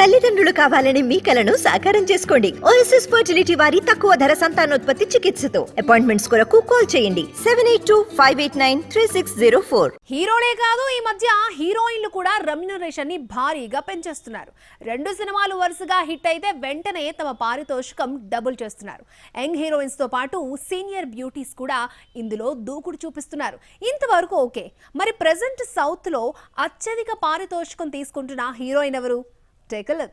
తల్లిదండ్రులు కావాలని మీ కలను సాకారం చేసుకోండి. ఓఎస్ఎస్ ఫర్టిలిటీ వారి తక్కువ ధర సంతానోత్పత్తి చికిత్సతో అపాయింట్మెంట్స్ కొరకు కాల్ చేయండి 7825893604. హీరోలే కాదు, ఈ మధ్య హీరోయిన్లు కూడా రెమ్యునరేషన్ ని భారీగా పెంచేస్తున్నారు. 2 సినిమాలు వరుసగా హిట్ అయితే వెంటనే తమ పారితోషికం డబుల్ చేస్తున్నారు. యంగ్ హీరోయిన్స్ తో పాటు సీనియర్ బ్యూటీస్ కూడా ఇందులో దూకుడు చూపిస్తున్నారు. ఇంతవరకు ఓకే, మరి ప్రెజెంట్ సౌత్ లో అత్యధిక పారితోషికం తీసుకుంటున్న హీరోయిన్ ఎవరు? Take a look.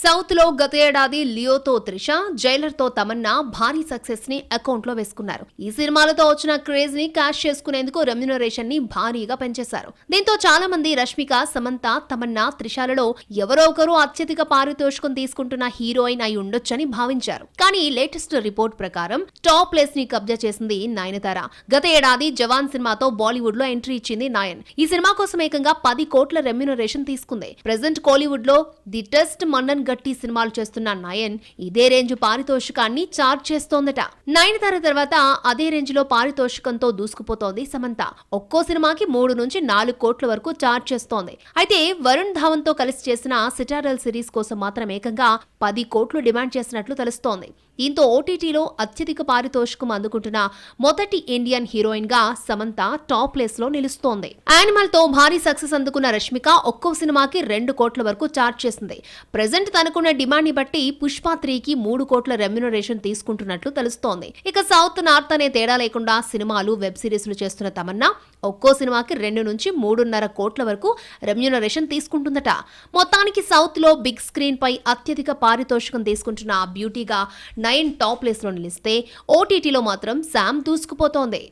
సౌత్ లో గత ఏడాది లియోతో త్రిష, జైలర్ తో తమన్నా భారీ సక్సెస్ ని అకౌంట్ లో వేసుకున్నారు. ఈ సినిమాలతో వచ్చిన క్రేజ్ ని క్యాష్ చేసుకునేందుకు రెమ్యునరేషన్ ని భారీగా పెంచేశారు. దీంతో చాలా మంది రష్మిక, సమంత, తమన్నా, త్రిషలలో ఎవరో ఒకరు అత్యధిక పారితోషికం తీసుకుంటున్న హీరోయిన్ అయి ఉండొచ్చని భావించారు. కానీ లేటెస్ట్ రిపోర్ట్ ప్రకారం టాప్ ప్లేస్ ని కబ్జా చేసింది నయనతార. గత ఏడాది జవాన్ సినిమాతో బాలీవుడ్ లో ఎంట్రీ ఇచ్చింది నయన్. ఈ సినిమా కోసం ఏకంగా 10 కోట్ల రెమ్యునరేషన్ తీసుకుంది. ప్రెజెంట్ కోలీవుడ్ లో ది టెస్ట్, మన్నన్ గట్టి సినిమాలు చేస్తున్న నయన్ ఇదే రేంజ్ పారితోషికాన్ని చార్జ్ చేస్తోందట. నయనతార తర్వాత అదే రేంజ్ లో పారితోషికంతో దూసుకుపోతోంది సమంత. ఒక్కో సినిమాకి 3 నుంచి 4 కోట్ల వరకు చార్జ్ చేస్తోంది. అయితే వరుణ్ ధావన్ తో కలిసి చేసిన సిటారల్ సిరీస్ కోసం మాత్రం ఏకంగా 10 కోట్లు డిమాండ్ చేసినట్లు తెలుస్తోంది. దీంతో ఓటీటీలో అత్యధిక పారితోషికం అందుకుంటున్న మొదటి ఇండియన్ హీరోయిన్ గా సమంత టాప్ ప్లేస్ లో నిలుస్తోంది. యానిమల్ తో భారీ సక్సెస్ అందుకున్న రష్మిక ఒక్కో సినిమాకి 2 కోట్ల వరకు చార్జ్ చేసింది. ప్రెజెంట్ తనకున్న డిమాండ్ ని బట్టి పుష్ప 3కి 3 కోట్ల రెమ్యునరేషన్ తీసుకుంటున్నట్లు తెలుస్తోంది. ఇక సౌత్ నార్త్ అనే తేడా లేకుండా సినిమాలు, వెబ్ సిరీస్లు చేస్తున్న తమన్నా ఒక్కో సినిమాకి 2 నుంచి 3.5 కోట్ల వరకు రెమ్యునరేషన్ తీసుకుంటుందట. మొత్తానికి సౌత్ లో బిగ్ స్క్రీన్ పై అత్యధిక పారితోషికం తీసుకుంటున్న బ్యూటీగా నయన్ టాప్ ప్లేస్ లో నిలిస్తే ఓటీటీలో మాత్రం శామ్ దూసుకుపోతోంది.